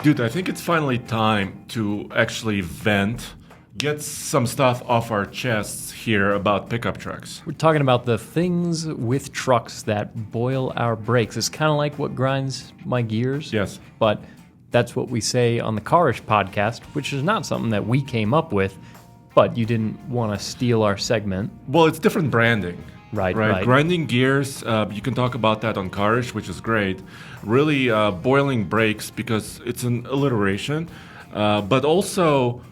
Dude, I think it's finally time to actually vent, get some stuff off our chests here about pickup trucks. We're talking about the things with trucks that boil our brakes. It's kind of like what grinds my gears. Yes. But that's what we say on the Carish podcast, which is not something that we came up with, but you didn't want to steal our segment. Well, it's different branding. Right. Grinding gears, you can talk about that on Carish, which is great. Really boiling brakes because it's an alliteration. But also,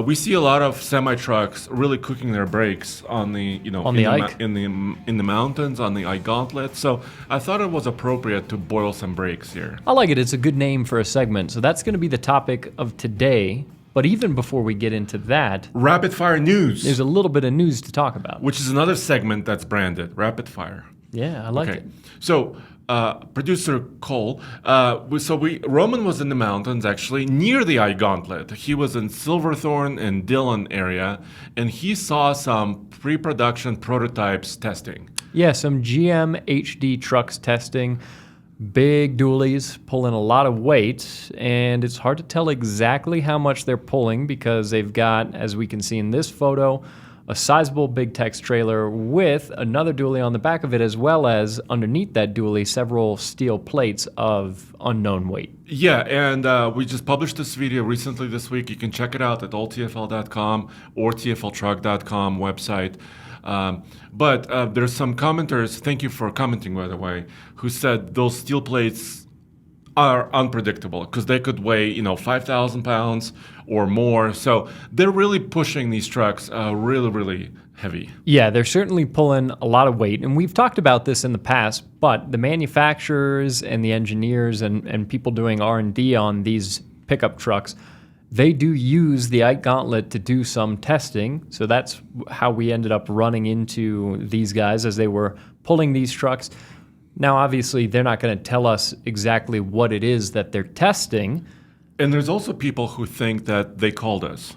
we see a lot of semi-trucks really cooking their brakes on the, in the mountains, on the Ike Gauntlet. So I thought it was appropriate to boil some brakes here. I like it. It's a good name for a segment. So that's going to be the topic of today. But even before we get into that, Rapid Fire News. There's a little bit of news to talk about. Which is another segment that's branded, Rapid Fire. Yeah, I like it. So, producer Cole, Roman was in the mountains, actually, near the Ike Gauntlet. He was in Silverthorne and Dillon area, and he saw some pre-production prototypes testing. Yeah, some GM HD trucks testing. Big dualies pulling a lot of weight, and it's hard to tell exactly how much they're pulling because they've got, as we can see in this photo, a sizable Big Tex trailer with another dually on the back of it, as well as underneath that dually, several steel plates of unknown weight. Yeah, and we just published this video recently this week. You can check it out at alltfl.com or tfltruck.com website. But there's some commenters, thank you for commenting, by the way, who said those steel plates are unpredictable because they could weigh, 5,000 pounds or more. So they're really pushing these trucks really, really heavy. Yeah, they're certainly pulling a lot of weight. And we've talked about this in the past, but the manufacturers and the engineers and people doing R&D on these pickup trucks, they do use the Ike Gauntlet to do some testing. So that's how we ended up running into these guys as they were pulling these trucks. Now, obviously, they're not going to tell us exactly what it is that they're testing. And there's also people who think that they called us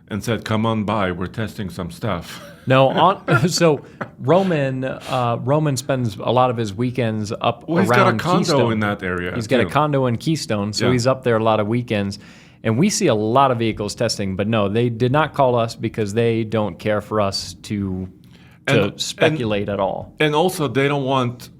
and said, come on by, we're testing some stuff. No, so Roman spends a lot of his weekends up around Keystone. He's got a condo in that area. He's got a condo in Keystone, so he's up there a lot of weekends. And we see a lot of vehicles testing, but no, they did not call us because they don't care for us to speculate at all. And also, they don't want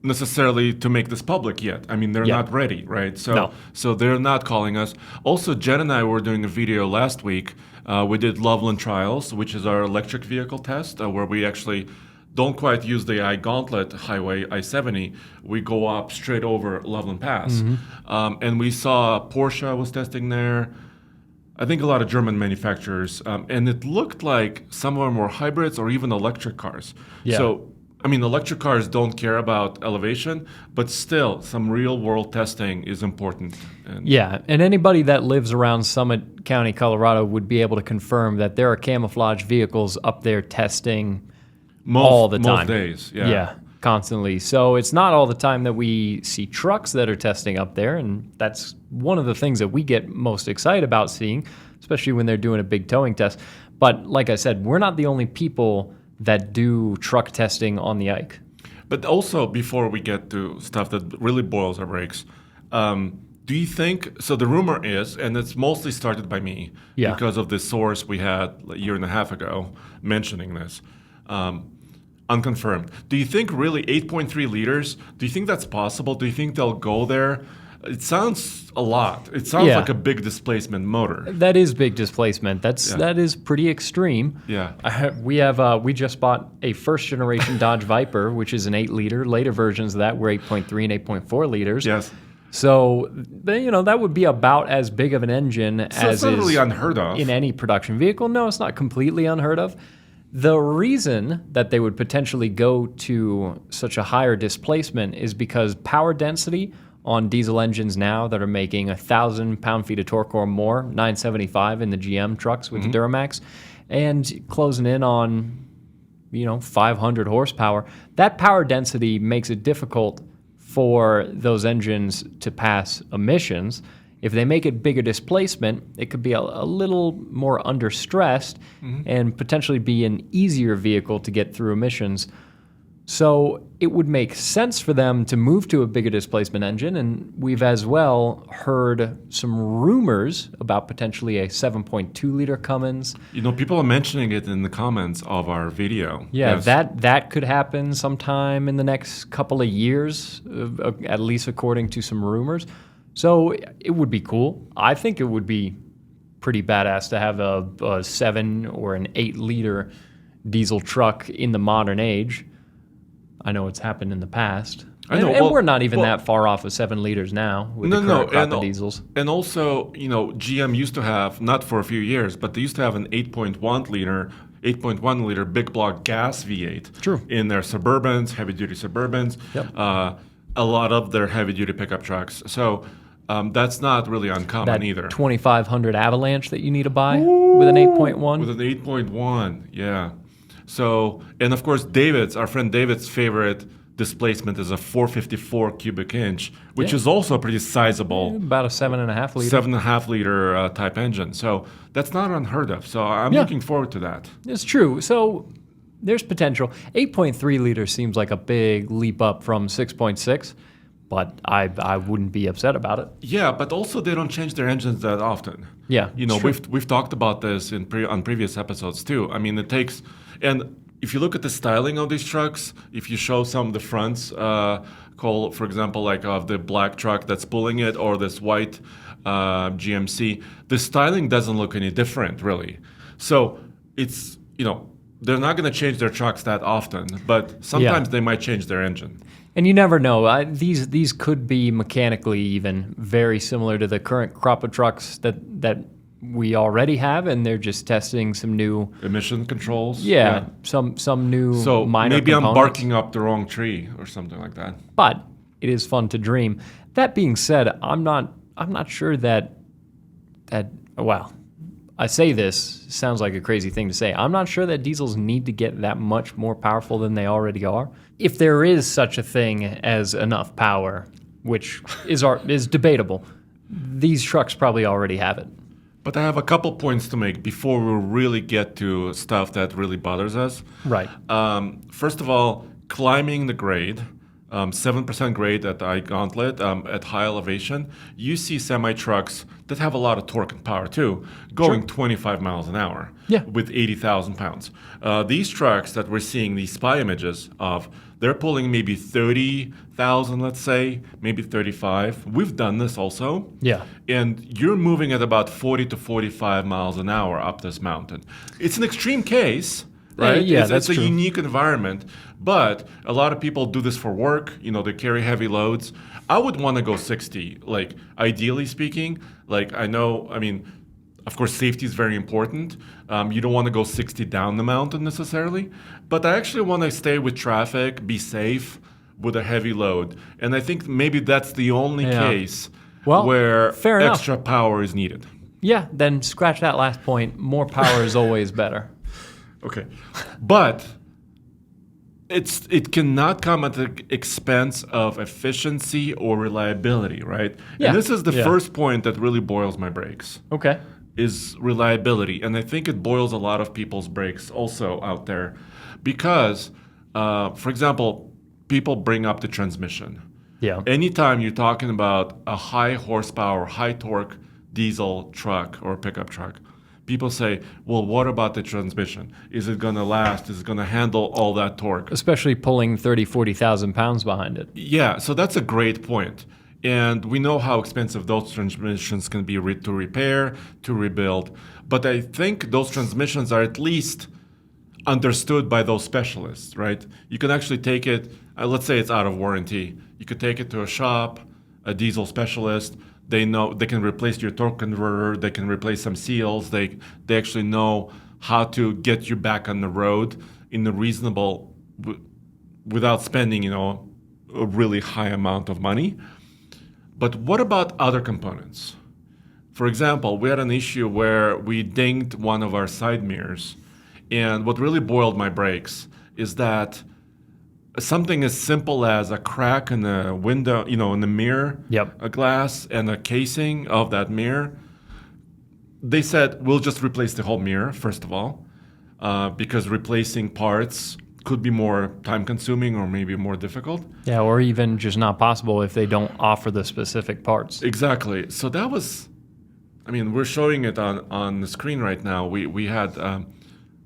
necessarily to make this public yet. I mean, they're not ready, right? So they're not calling us. Also, Jen and I were doing a video last week. We did Loveland Trials, which is our electric vehicle test, where we actually don't quite use the Ike Gauntlet highway, I-70. We go up straight over Loveland Pass. Mm-hmm. And we saw Porsche was testing there. I think a lot of German manufacturers. And it looked like some of them were hybrids or even electric cars. Yeah. So, I mean, electric cars don't care about elevation, but still, some real-world testing is important. And anybody that lives around Summit County, Colorado, would be able to confirm that there are camouflage vehicles up there testing all the time. Most days, Yeah, constantly. So it's not all the time that we see trucks that are testing up there, and that's one of the things that we get most excited about seeing, especially when they're doing a big towing test. But like I said, we're not the only people that do truck testing on the Ike. But also, before we get to stuff that really boils our brakes, do you think, so the rumor is, and it's mostly started by me, because of this source we had a year and a half ago mentioning this, unconfirmed. Do you think really 8.3 liters, do you think that's possible? Do you think they'll go there? It sounds a lot. It sounds like a big displacement motor. That is big displacement. That is pretty extreme. Yeah. We just bought a first generation Dodge Viper, which is an 8 liter. Later versions of that were 8.3 and 8.4 liters. Yes. So, that would be about as big of an engine as it's really unheard of in any production vehicle. No, it's not completely unheard of. The reason that they would potentially go to such a higher displacement is because power density on diesel engines now that are making 1,000 pound-feet of torque or more, 975 in the GM trucks with the Duramax, and closing in on, 500 horsepower. That power density makes it difficult for those engines to pass emissions. If they make it bigger displacement, it could be a little more understressed and potentially be an easier vehicle to get through emissions. So it would make sense for them to move to a bigger displacement engine, and we've as well heard some rumors about potentially a 7.2-liter Cummins. People are mentioning it in the comments of our video. Yeah, Yes. that could happen sometime in the next couple of years, at least according to some rumors. So it would be cool. I think it would be pretty badass to have a 7 or an 8-liter diesel truck in the modern age. I know it's happened in the past. I know. And we're not even that far off of 7 liters now with the current crop of diesels. And also, GM used to have, not for a few years, but they used to have an 8.1 liter big block gas V8. True. In their Suburbans, heavy duty Suburbans. Yep. A lot of their heavy duty pickup trucks. So that's not really uncommon That either. 2500 Avalanche that you need to buy with an 8.1. With an 8.1, yeah. So, and of course, our friend David's favorite displacement is a 454 cubic inch, which is also pretty sizable. About a 7.5 liter. 7.5 liter type engine. So that's not unheard of. So I'm looking forward to that. It's true. So there's potential. 8.3 liters seems like a big leap up from 6.6, but I wouldn't be upset about it. Yeah, but also they don't change their engines that often. Yeah, we've talked about this on previous episodes too. I mean, it takes, and if you look at the styling of these trucks, if you show some of the fronts, for example, like of the black truck that's pulling it or this white GMC, the styling doesn't look any different really. So it's, they're not going to change their trucks that often, but sometimes they might change their engine. And you never know. These could be mechanically even very similar to the current crop of trucks that we already have, and they're just testing some new emission controls. Yeah. some new minor maybe components. I'm barking up the wrong tree or something like that. But it is fun to dream. That being said, I'm not sure that well, I say this, sounds like a crazy thing to say. I'm not sure that diesels need to get that much more powerful than they already are. If there is such a thing as enough power, which is debatable, these trucks probably already have it. But I have a couple points to make before we really get to stuff that really bothers us. Right. First of all, climbing the grade, 7% grade at the I-Gauntlet at high elevation, you see semi-trucks that have a lot of torque and power too, going 25 miles an hour with 80,000 pounds. These trucks that we're seeing, these spy images of, they're pulling maybe 30,000, let's say, maybe 35. We've done this also. Yeah. And you're moving at about 40 to 45 miles an hour up this mountain. It's an extreme case. Right? Yeah, it's true. a unique environment, but a lot of people do this for work. They carry heavy loads. I would want to go 60, like ideally speaking. Of course, safety is very important. You don't want to go 60 down the mountain necessarily, but I actually want to stay with traffic, be safe with a heavy load. And I think maybe that's the only case where extra power is needed. Yeah, then scratch that last point. More power is always better. Okay, but it cannot come at the expense of efficiency or reliability, right? Yeah. And this is the first point that really boils my brakes. Okay. Is reliability, and I think it boils a lot of people's brakes also out there, because, for example, people bring up the transmission. Yeah. Anytime you're talking about a high horsepower, high torque diesel truck or pickup truck, people say, well, what about the transmission? Is it going to last? Is it going to handle all that torque? Especially pulling 30, 40,000 pounds behind it. Yeah, so that's a great point. And we know how expensive those transmissions can be to repair, to rebuild. But I think those transmissions are at least understood by those specialists, right? You can actually take it, let's say it's out of warranty. You could take it to a shop, a diesel specialist. They know they can replace your torque converter. They can replace some seals. They actually know how to get you back on the road in a reasonable, without spending, a really high amount of money. But what about other components? For example, we had an issue where we dinged one of our side mirrors. And what really boiled my brakes is that something as simple as a crack in the window, in the mirror, a glass and a casing of that mirror, they said, we'll just replace the whole mirror, first of all, because replacing parts could be more time consuming or maybe more difficult. Yeah, or even just not possible if they don't offer the specific parts. Exactly. So that was, I mean, we're showing it on the screen right now. We had,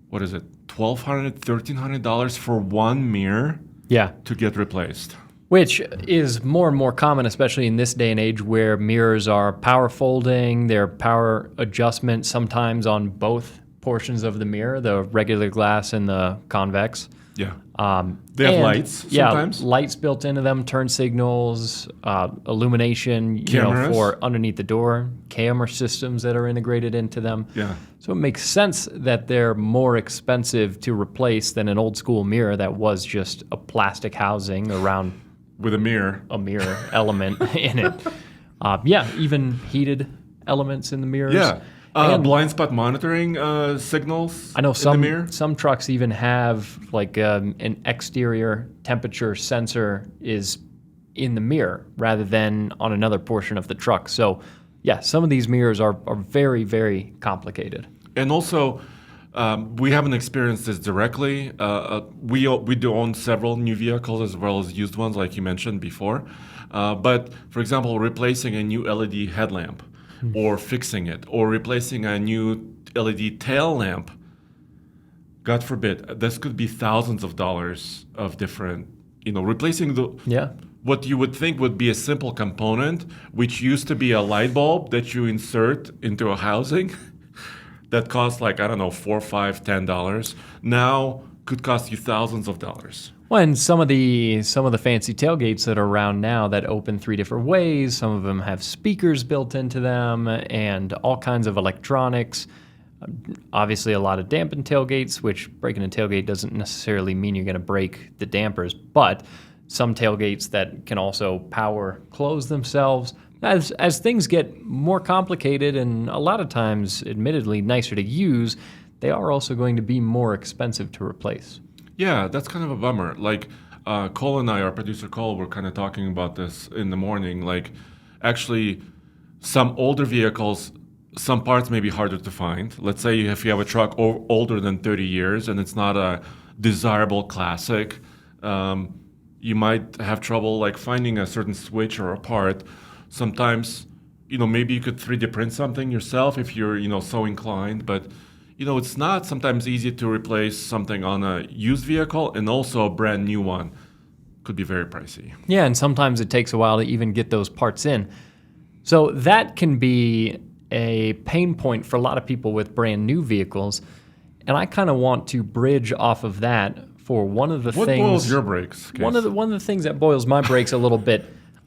what is it, $1,200, $1,300 for one mirror to get replaced. Which is more and more common, especially in this day and age where mirrors are power folding, they're power adjustment sometimes on both portions of the mirror, the regular glass and the convex. Yeah. They have lights sometimes. Yeah, lights built into them, turn signals, illumination, for underneath the door, camera systems that are integrated into them. Yeah. So it makes sense that they're more expensive to replace than an old school mirror that was just a plastic housing around with a mirror element in it. Even heated elements in the mirrors. Yeah. And blind spot monitoring signals. I know in the mirror. Some trucks even have like an exterior temperature sensor is in the mirror rather than on another portion of the truck. So, yeah, some of these mirrors are very, very complicated. And also, we haven't experienced this directly. We do own several new vehicles as well as used ones, like you mentioned before. But for example, replacing a new LED headlamp, or fixing it, or replacing a new LED tail lamp, God forbid, this could be thousands of dollars of different, replacing what you would think would be a simple component, which used to be a light bulb that you insert into a housing that costs like, I don't know, $4, $5, $10, now could cost you thousands of dollars. Well, and some of the fancy tailgates that are around now that open 3 different ways, some of them have speakers built into them and all kinds of electronics. Obviously, a lot of dampened tailgates, which breaking a tailgate doesn't necessarily mean you're going to break the dampers, but some tailgates that can also power close themselves. As things get more complicated and a lot of times, admittedly, nicer to use, they are also going to be more expensive to replace. Yeah, that's kind of a bummer. Like, Cole and I, our producer Cole, were kind of talking about this in the morning. Like, actually, some older vehicles, some parts may be harder to find. Let's say if you have a truck older than 30 years and it's not a desirable classic, you might have trouble like finding a certain switch or a part. Sometimes, maybe you could 3D print something yourself if you're, so inclined, but it's not sometimes easy to replace something on a used vehicle, and also a brand new one could be very pricey. Yeah, and sometimes it takes a while to even get those parts in. So that can be a pain point for a lot of people with brand new vehicles, and I kind of want to bridge off of that for one of the things. What boils your brakes? One of the things that boils my brakes a little bit.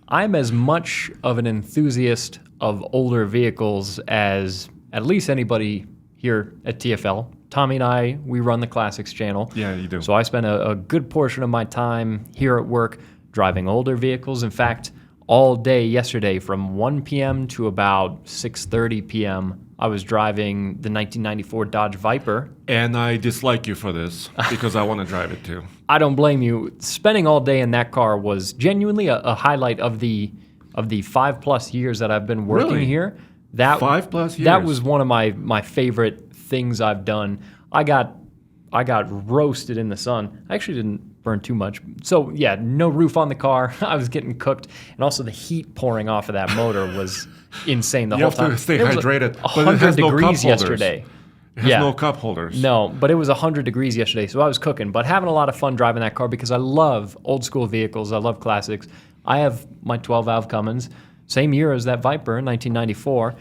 I'm as much of an enthusiast of older vehicles as at least anybody here at TFL. Tommy and I, we run the Classics channel. Yeah, you do. So I spend a good portion of my time here at work driving older vehicles. In fact, all day yesterday from 1 p.m. to about 6:30 p.m., I was driving the 1994 Dodge Viper. And I dislike you for this because I want to drive it too. I don't blame you. Spending all day in that car was genuinely a highlight of the 5+ years that I've been working here. That 5+ years. That was one of my favorite things I've done. I got roasted in the sun. I actually didn't burn too much. So yeah, no roof on the car. I was getting cooked, and also the heat pouring off of that motor was insane the whole time. You have to stay hydrated. But it has 100 degrees yesterday. It has no cup holders. No, but it was 100 degrees yesterday, so I was cooking. But having a lot of fun driving that car because I love old school vehicles. I love classics. I have my 12-valve Cummins, same year as that Viper, 1994.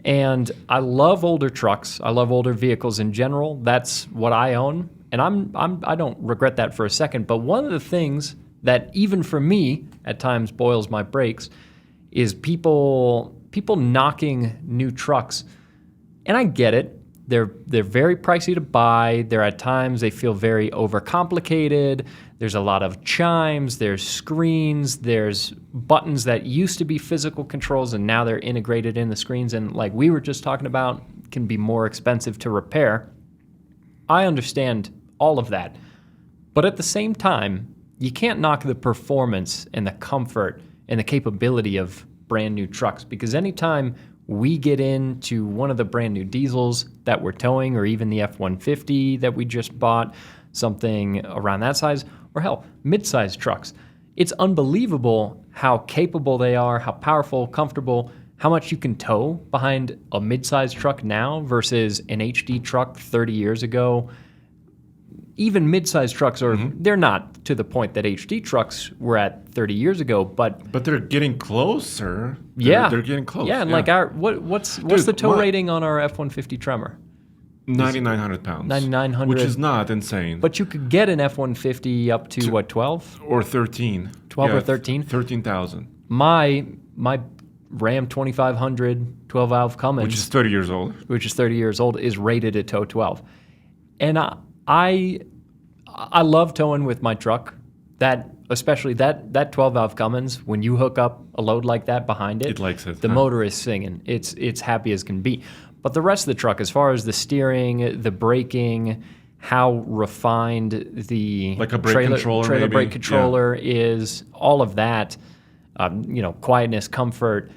And I love older trucks. I love older vehicles in general. That's what I own. And I don't regret that for a second. But one of the things that even for me at times boils my brakes is people knocking new trucks. And I get it. They're very pricey to buy. At times they feel very overcomplicated. There's a lot of chimes, there's screens, there's buttons that used to be physical controls and now they're integrated in the screens, and like we were just talking about, can be more expensive to repair. I understand all of that. But at the same time, you can't knock the performance and the comfort and the capability of brand new trucks, because anytime we get into one of the brand new diesels that we're towing, or even the F-150 that we just bought, something around that size, or hell, mid-sized trucks. It's unbelievable how capable they are, how powerful, comfortable, how much you can tow behind a mid-sized truck now versus an HD truck 30 years ago. Even mid-sized trucks they're not to the point that HD trucks were at 30 years ago, but they're getting closer. They're getting close. Yeah, and like what's the tow rating on our F-150 Tremor? 9,900 pounds. 9,900, which is not insane. But you could get an F-150 up to what, 12 or 13? 12 or 13? 13,000. My Ram 2500 12-valve Cummins, which is 30 years old, is rated at tow 12. And I love towing with my truck. Especially that 12-valve Cummins, when you hook up a load like that behind it likes it. The motor is singing. It's happy as can be. But the rest of the truck, as far as the steering, the braking, how refined the like a brake trailer brake controller is, all of that, quietness, comfort.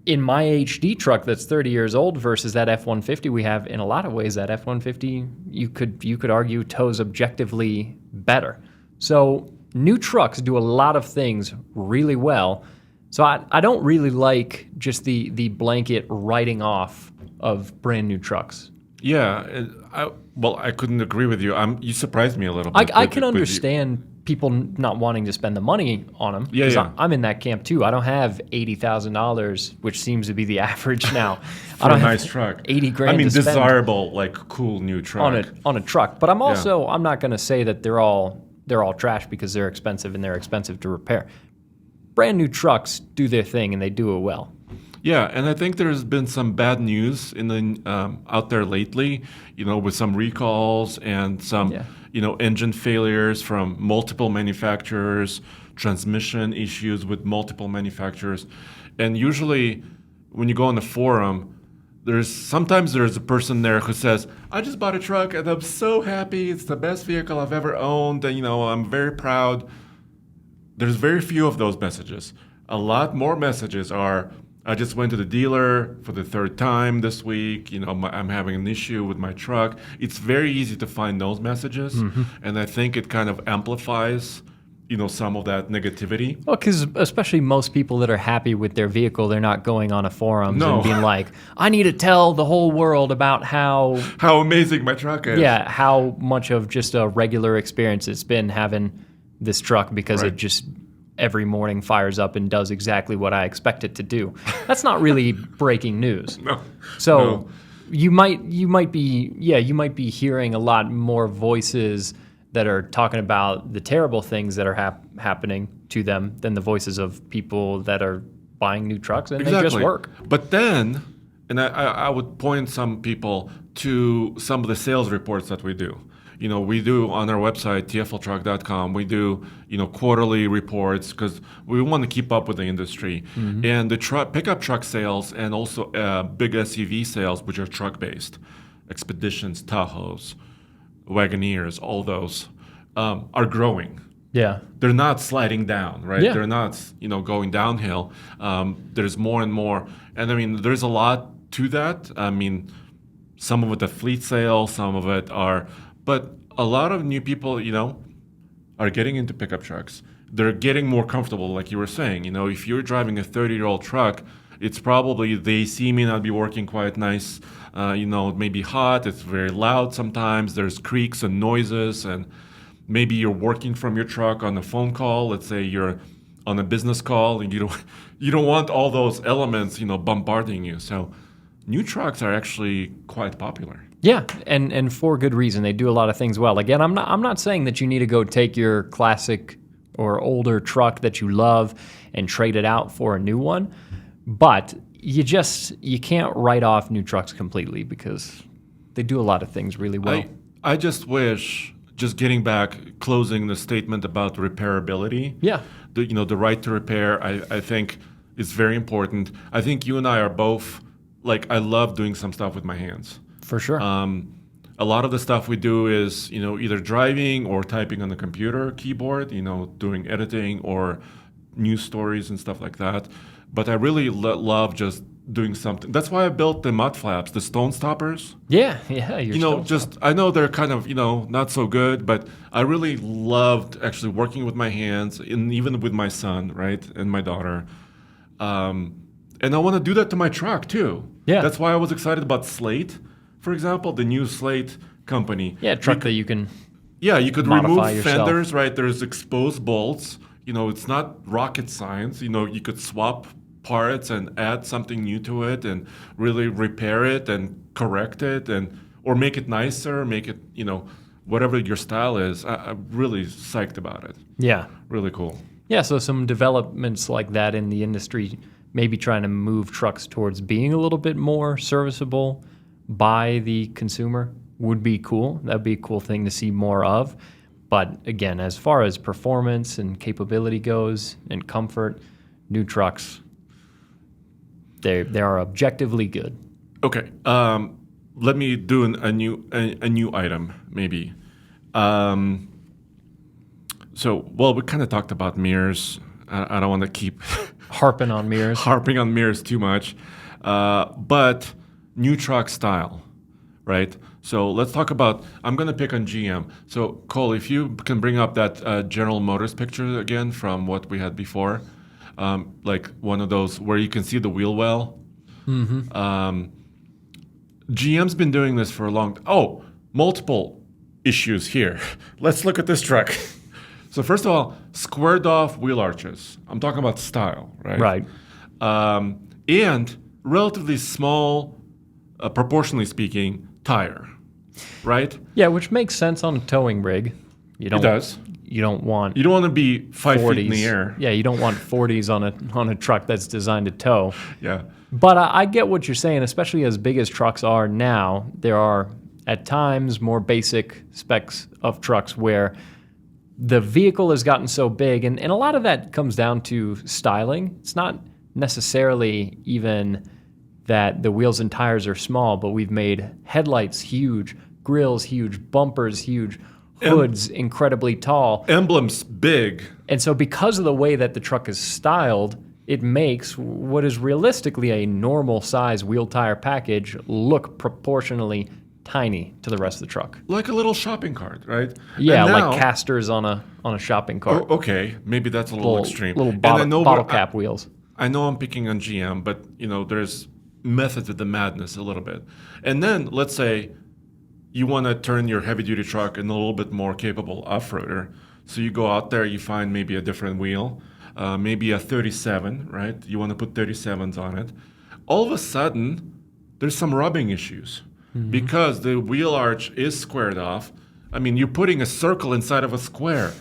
In my HD truck that's 30 years old versus that F-150 we have, in a lot of ways, that F-150, you could argue, tows objectively better. So new trucks do a lot of things really well. So I don't really like just the blanket writing off of brand new trucks. Yeah, I couldn't agree with you. You surprised me a little bit. I can understand people not wanting to spend the money on them. Yeah. I'm in that camp too. I don't have $80,000, which seems to be the average now. For a nice truck. 80 grand. I mean, to spend desirable, like cool new truck on a truck. But I'm not going to say that they're all trash because they're expensive and they're expensive to repair. Brand new trucks do their thing and they do it well. Yeah, and I think there's been some bad news out there lately, with some recalls and some, engine failures from multiple manufacturers, transmission issues with multiple manufacturers. And usually when you go on the forum, sometimes there's a person there who says, I just bought a truck and I'm so happy. It's the best vehicle I've ever owned. And, I'm very proud. There's very few of those messages. A lot more messages are, I just went to the dealer for the third time this week. I'm having an issue with my truck. It's very easy to find those messages. Mm-hmm. And I think it kind of amplifies, some of that negativity. Well, because especially most people that are happy with their vehicle, they're not going on a forum and being like, I need to tell the whole world about how amazing my truck is. Yeah, how much of just a regular experience it's been having this truck because it just every morning fires up and does exactly what I expect it to do. That's not really breaking news. No. So you might be hearing a lot more voices that are talking about the terrible things that are happening to them than the voices of people that are buying new trucks and they just work. But then, and I would point some people to some of the sales reports that we do. We do on our website, tfltruck.com, we do, quarterly reports because we want to keep up with the industry. Mm-hmm. And the pickup truck sales and also big SUV sales, which are truck-based, Expeditions, Tahoes, Wagoneers, all those, are growing. Yeah. They're not sliding down, right? Yeah. They're not, going downhill. There's more and more. And I mean, there's a lot to that. I mean, some of it are fleet sales, some of it are... But a lot of new people, are getting into pickup trucks. They're getting more comfortable, like you were saying. If you're driving a 30-year-old truck, it's probably the AC may not be working quite nice. It may be hot. It's very loud sometimes. There's creaks and noises. And maybe you're working from your truck on a phone call. Let's say you're on a business call, and you don't want all those elements, bombarding you. So new trucks are actually quite popular. Yeah, and for good reason. They do a lot of things well. Again, I'm not saying that you need to go take your classic or older truck that you love and trade it out for a new one, but you can't write off new trucks completely because they do a lot of things really well. I just wish, just getting back, closing the statement about repairability. Yeah. The right to repair, I think is very important. I think you and I are both, I love doing some stuff with my hands. For sure. A lot of the stuff we do is, either driving or typing on the computer keyboard, doing editing or news stories and stuff like that. But I really love just doing something. That's why I built the mud flaps, the stone stoppers. Yeah. I know they're kind of, not so good, but I really loved actually working with my hands, and even with my son, right, and my daughter. And I want to do that to my truck too. Yeah. That's why I was excited about Slate, for example, the new Slate company. Yeah, truck that you can. Yeah, you could modify remove yourself. fenders, right? There's exposed bolts. It's not rocket science. You could swap parts and add something new to it and really repair it and correct it or make it nicer, make it, whatever your style is. I'm really psyched about it. Yeah. Really cool. Yeah, so some developments like that in the industry, maybe trying to move trucks towards being a little bit more serviceable by the consumer would be cool. That'd be a cool thing to see more of. But again, as far as performance and capability goes and comfort, new trucks, they are objectively good. Okay, let me do a new item maybe. So we kind of talked about mirrors. I don't want to keep harping on mirrors too much, but new truck style, right? So let's talk about. I'm going to pick on GM. So Cole, if you can bring up that General Motors picture again from what we had before, like one of those where you can see the wheel well. Mm-hmm. GM's been doing this for a long. Multiple issues here. Let's look at this truck. So first of all, squared off wheel arches. I'm talking about style, right? Right. And relatively small, proportionally speaking, tire, right? Yeah, which makes sense on a towing rig. It does. You don't want to be 5 feet in the air. Yeah, you don't want 40s on a truck that's designed to tow. Yeah. But I get what you're saying, especially as big as trucks are now. There are, at times, more basic specs of trucks where the vehicle has gotten so big, and a lot of that comes down to styling. It's not necessarily even that the wheels and tires are small, but we've made headlights huge, grills huge, bumpers huge, hoods incredibly tall. Emblems big. And so because of the way that the truck is styled, it makes what is realistically a normal size wheel tire package look proportionally tiny to the rest of the truck. Like a little shopping cart, right? Yeah, like casters on a shopping cart. Oh, okay, maybe that's a little extreme. Little bottle cap wheels. I know I'm picking on GM, but there's method to the madness a little bit. And then let's say you want to turn your heavy duty truck into a little bit more capable off-roader. So you go out there, you find maybe a different wheel, maybe a 37, right? You want to put 37s on it. All of a sudden, there's some rubbing issues. Mm-hmm. Because the wheel arch is squared off. I mean, you're putting a circle inside of a square.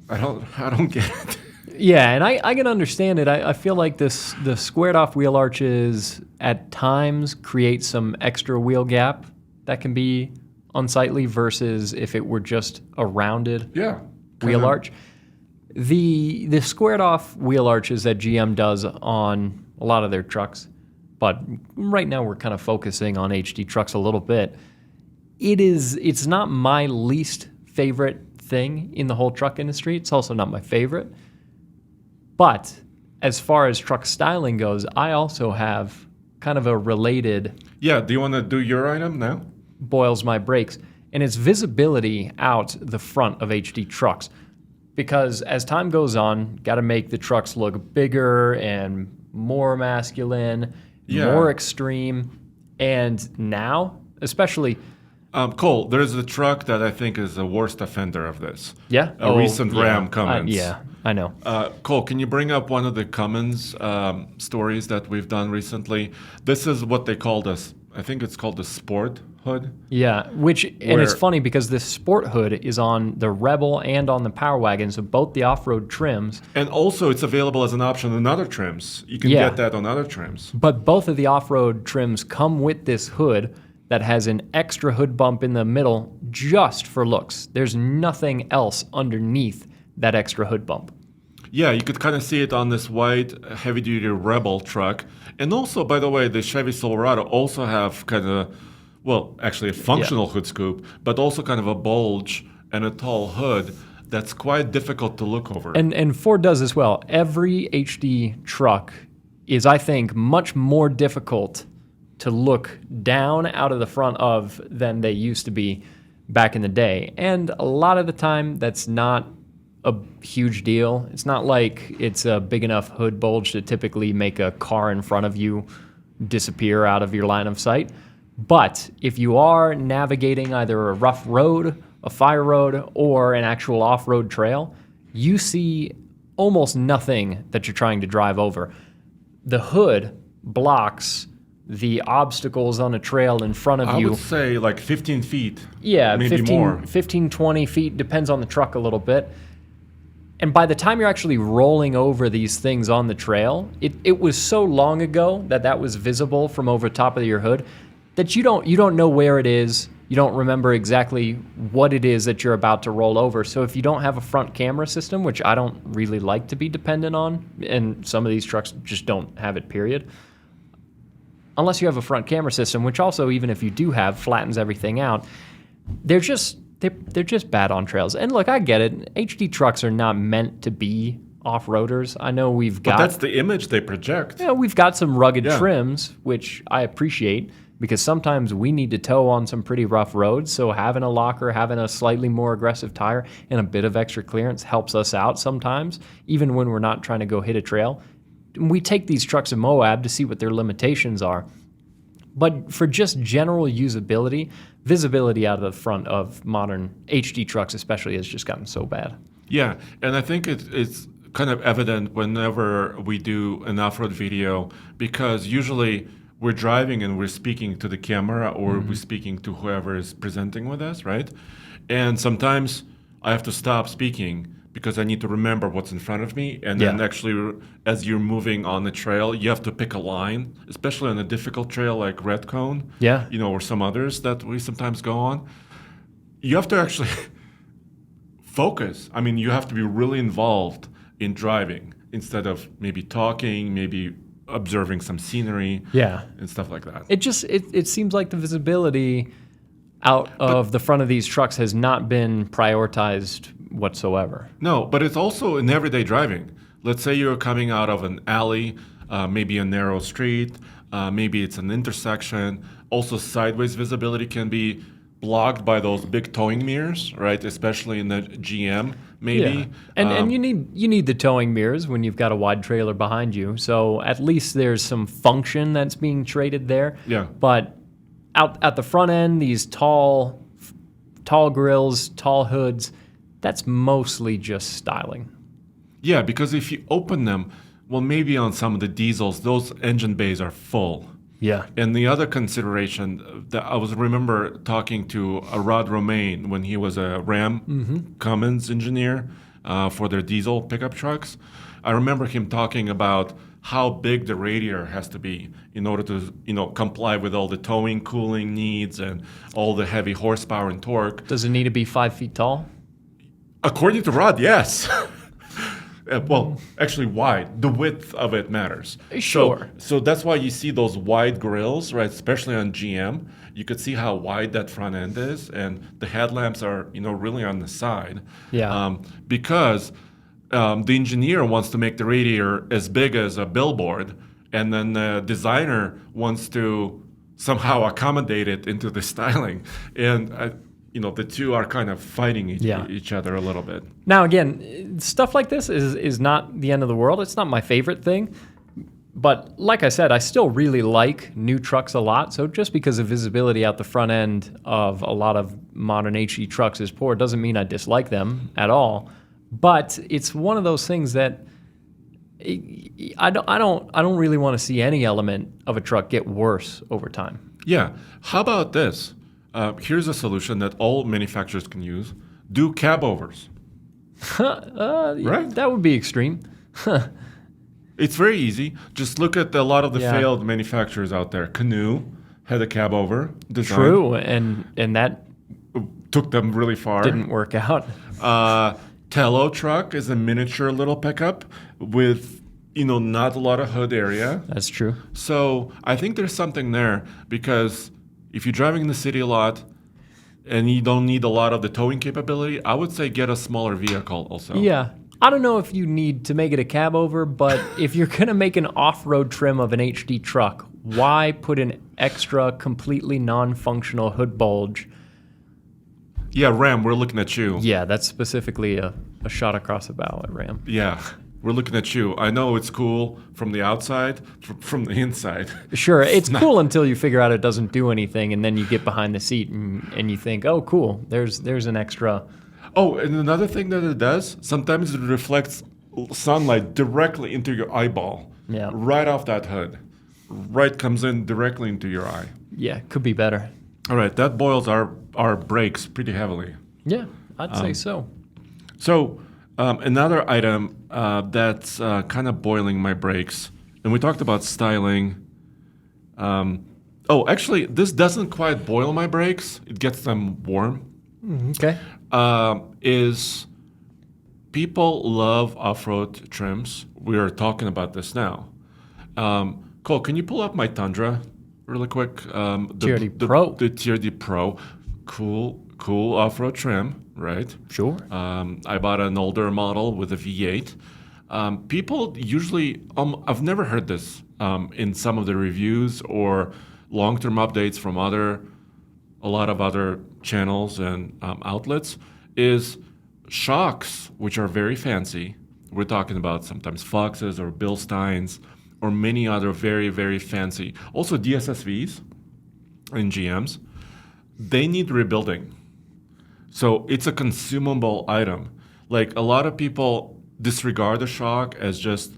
I don't get it. Yeah, and I can understand it. I feel like the squared off wheel arches at times create some extra wheel gap that can be unsightly versus if it were just a rounded wheel arch. The squared off wheel arches that GM does on a lot of their trucks, but right now we're kind of focusing on HD trucks a little bit. It's not my least favorite thing in the whole truck industry. It's also not my favorite. But as far as truck styling goes, I also have kind of a related... Yeah, do you want to do your item now? Boils my brakes. And it's visibility out the front of HD trucks. Because as time goes on, got to make the trucks look bigger and more masculine, more extreme. And now, especially... Cole, there's a truck that I think is the worst offender of this. Yeah? A recent Ram Cummins. I know. Cole, can you bring up one of the Cummins stories that we've done recently? This is what they called us. I think it's called the Sport Hood. Yeah, and it's funny because this Sport Hood is on the Rebel and on the Power Wagon, so both the off-road trims. And also it's available as an option on other trims. You can get that on other trims. But both of the off-road trims come with this hood that has an extra hood bump in the middle just for looks. There's nothing else underneath that extra hood bump. Yeah, you could kind of see it on this white heavy-duty Rebel truck. And also, by the way, the Chevy Silverado also have kind of, actually a functional hood scoop, but also kind of a bulge and a tall hood that's quite difficult to look over. And Ford does as well. Every HD truck is, I think, much more difficult to look down out of the front of than they used to be back in the day. And a lot of the time, that's not a huge deal. It's not like it's a big enough hood bulge to typically make a car in front of you disappear out of your line of sight. But if you are navigating either a rough road, a fire road, or an actual off-road trail, you see almost nothing that you're trying to drive over. The hood blocks the obstacles on a trail in front of you. I would say like 15 feet. Yeah, maybe 15, more. 15, 20 feet, depends on the truck a little bit. And by the time you're actually rolling over these things on the trail, it was so long ago that was visible from over top of your hood that you don't know where it is. You don't remember exactly what it is that you're about to roll over. So if you don't have a front camera system, which I don't really like to be dependent on, and some of these trucks just don't have it, period. Unless you have a front camera system, which also, even if you do have, flattens everything out, they're just bad on trails. And look, I get it. HD trucks are not meant to be off-roaders. I know But that's the image they project. Yeah, we've got some rugged trims, which I appreciate, because sometimes we need to tow on some pretty rough roads. So having a locker, having a slightly more aggressive tire, and a bit of extra clearance helps us out sometimes, even when we're not trying to go hit a trail. We take these trucks in Moab to see what their limitations are. But for just general usability, visibility out of the front of modern HD trucks especially has just gotten so bad. Yeah, and I think it's kind of evident whenever we do an off-road video, because usually we're driving and we're speaking to the camera, or we're speaking to whoever is presenting with us, right? And sometimes I have to stop speaking because I need to remember what's in front of me. And then actually, as you're moving on the trail, you have to pick a line, especially on a difficult trail like Red Cone, or some others that we sometimes go on. You have to actually focus. I mean, you have to be really involved in driving instead of maybe talking, maybe observing some scenery, and stuff like that. It seems like the visibility out of the front of these trucks has not been prioritized whatsoever. No, but it's also in everyday driving. Let's say you're coming out of an alley, maybe a narrow street, maybe it's an intersection. Also, sideways visibility can be blocked by those big towing mirrors, right? Especially in the GM, maybe. Yeah. And you need the towing mirrors when you've got a wide trailer behind you. So at least there's some function that's being traded there. Yeah. But out at the front end, these tall grills, tall hoods, that's mostly just styling. Yeah, because if you open them, well, maybe on some of the diesels, those engine bays are full. Yeah. And the other consideration that I remember talking to Rod Romaine when he was a Ram Cummins engineer for their diesel pickup trucks. I remember him talking about how big the radiator has to be in order to, comply with all the towing, cooling needs and all the heavy horsepower and torque. Does it need to be 5 feet tall? According to Rod, yes. Well, actually wide. The width of it matters. Sure. So that's why you see those wide grills, right? Especially on GM. You could see how wide that front end is, and the headlamps are, really on the side. Yeah. Because the engineer wants to make the radiator as big as a billboard, and then the designer wants to somehow accommodate it into the styling. And the two are kind of fighting each other a little bit. Now, again, stuff like this is not the end of the world. It's not my favorite thing. But like I said, I still really like new trucks a lot. So just because the visibility out the front end of a lot of modern HD trucks is poor doesn't mean I dislike them at all. But it's one of those things that I don't really want to see any element of a truck get worse over time. Yeah. How about this? Here's a solution that all manufacturers can use. Do cab overs. Right? That would be extreme. It's very easy. Just look at a lot of the failed manufacturers out there. Canoe had a cab over design. True, and that took them really far. Didn't work out. Tello truck is a miniature little pickup with not a lot of hood area. That's true. So I think there's something there, because if you're driving in the city a lot and you don't need a lot of the towing capability, I would say get a smaller vehicle also. Yeah. I don't know if you need to make it a cab over, but if you're going to make an off-road trim of an HD truck, why put an extra completely non-functional hood bulge? Yeah, Ram, we're looking at you. Yeah, that's specifically a shot across the bow at Ram. Yeah, we're looking at you. I know it's cool from the outside, from the inside. Sure, it's cool until you figure out it doesn't do anything, and then you get behind the seat and you think, oh, cool, there's an extra... Oh, and another thing that it does, sometimes it reflects sunlight directly into your eyeball. Yeah. Right off that hood. Right comes in directly into your eye. Yeah, could be better. All right, that boils our brakes pretty heavily. Yeah, I'd say so. So another item that's kind of boiling my brakes, and we talked about styling. Actually, this doesn't quite boil my brakes. It gets them warm. Okay. Is people love off-road trims. We're talking about this now. Cole, can you pull up my Tundra really quick? TRD Pro. The TRD Pro. Cool off-road trim, right? Sure. I bought an older model with a V8. People usually, I've never heard this in some of the reviews or long-term updates from a lot of other channels and outlets, is shocks, which are very fancy. We're talking about sometimes Foxes or Bilsteins or many other very, very fancy. Also DSSVs and GMs. They need rebuilding. So it's a consumable item. Like a lot of people disregard the shock as just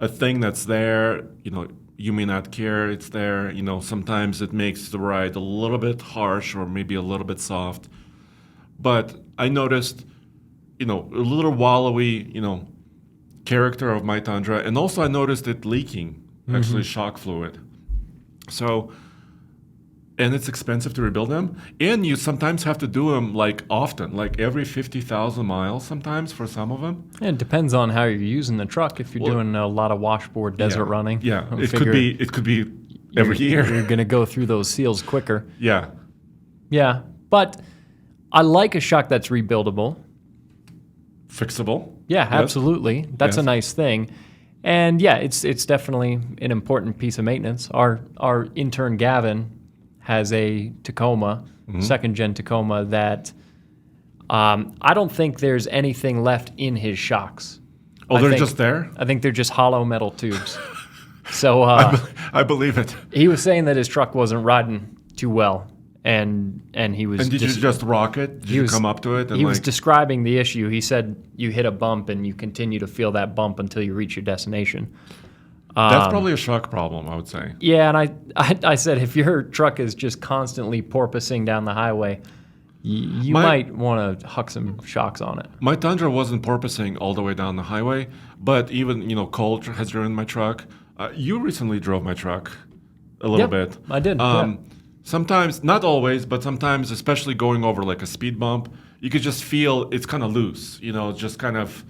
a thing that's there. You may not care it's there. Sometimes it makes the ride a little bit harsh or maybe a little bit soft. But I noticed, a little wallowy, character of my Tundra. And also I noticed it leaking, actually shock fluid. So, and it's expensive to rebuild them. And you sometimes have to do them often, every 50,000 miles sometimes for some of them. It depends on how you're using the truck. If you're doing a lot of washboard desert running. Yeah, it could be every year. You're going to go through those seals quicker. Yeah. Yeah, but I like a shock that's rebuildable. Fixable. Yeah, yes. Absolutely. That's a nice thing. And yeah, it's definitely an important piece of maintenance. Our intern Gavin has a Tacoma, second-gen Tacoma, that I don't think there's anything left in his shocks. Oh, they're just there? I think they're just hollow metal tubes. So I believe it. He was saying that his truck wasn't riding too well, and he was. And did you just rock it? Did you come up to it? And he was describing the issue. He said you hit a bump and you continue to feel that bump until you reach your destination. That's probably a shock problem, I would say. Yeah, and I said if your truck is just constantly porpoising down the highway, you might want to huck some shocks on it. My Tundra wasn't porpoising all the way down the highway, but even, Cole has driven my truck. You recently drove my truck a little bit. I did. Sometimes, not always, but sometimes, especially going over a speed bump, you could just feel it's kind of loose, just kind of...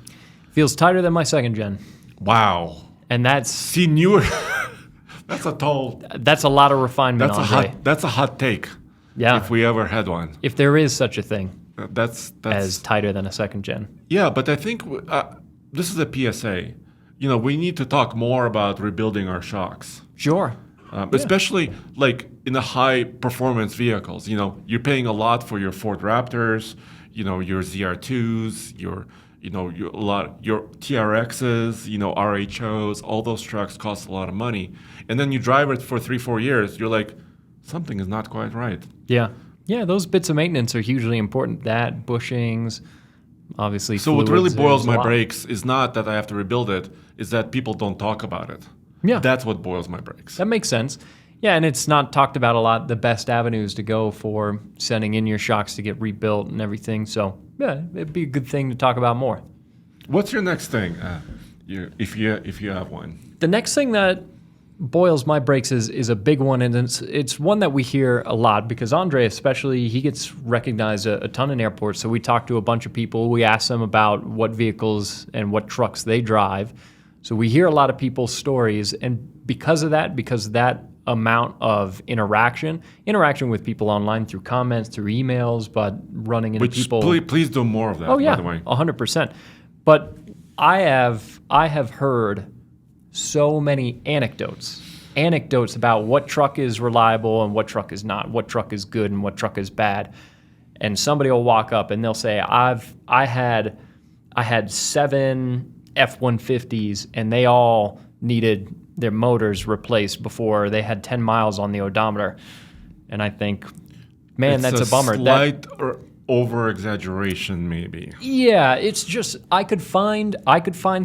Feels tighter than my second gen. Wow. And that's... See, newer... That's a tall... That's a lot of refinement, That's a hot take. Yeah. If we ever had one. If there is such a thing. That's as tighter than a second gen. Yeah, but I think this is a PSA. We need to talk more about rebuilding our shocks. Sure. Especially in the high performance vehicles. You're paying a lot for your Ford Raptors, your ZR2s, your TRXs, RHOs, all those trucks cost a lot of money. And then you drive it for 3-4 years, you're like, something is not quite right. Yeah. Yeah, those bits of maintenance are hugely important. That, bushings, obviously. So what really boils my brakes is not that I have to rebuild it, is that people don't talk about it. Yeah. That's what boils my brakes. That makes sense. Yeah, and it's not talked about a lot, the best avenues to go for sending in your shocks to get rebuilt and everything. So, yeah, it'd be a good thing to talk about more. What's your next thing, if you have one? The next thing that boils my brakes is a big one, and it's one that we hear a lot because Andre especially, he gets recognized a ton in airports. So we talk to a bunch of people. We ask them about what vehicles and what trucks they drive. So we hear a lot of people's stories, and because of that amount of interaction with people online through comments, through emails, but running into people. Please do more of that, by the way. 100%. But I have heard so many anecdotes about what truck is reliable and what truck is not, what truck is good and what truck is bad. And somebody will walk up and they'll say, I had 7 F-150s and they all needed their motors replaced before they had 10 miles on the odometer. And I think, man, that's a bummer. Slight over-exaggeration, maybe. Yeah, it's just I could find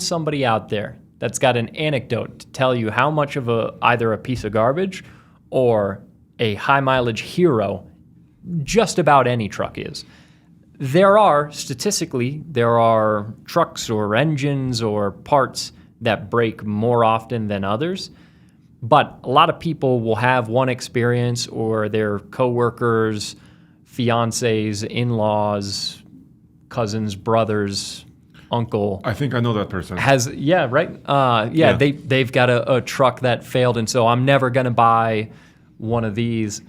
somebody out there that's got an anecdote to tell you how much of either a piece of garbage or a high mileage hero just about any truck is. Statistically, there are trucks or engines or parts that break more often than others. But a lot of people will have one experience, or their coworkers, fiancés, in-laws, cousins, brothers, uncle. I think I know that person. They've got a truck that failed, and so I'm never going to buy one of these.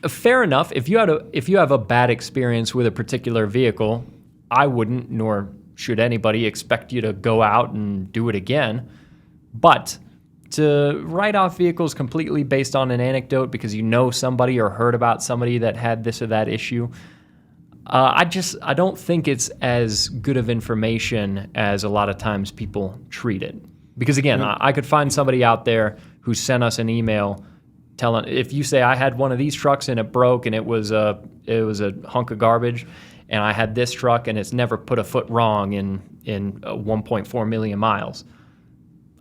Fair enough. If you have a bad experience with a particular vehicle, I wouldn't, nor should anybody, expect you to go out and do it again. But to write off vehicles completely based on an anecdote because you know somebody or heard about somebody that had this or that issue, I don't think it's as good of information as a lot of times people treat it. Because again, I could find somebody out there who sent us an email telling, if you say I had one of these trucks and it broke and it was a hunk of garbage, and I had this truck and it's never put a foot wrong in 1.4 million miles.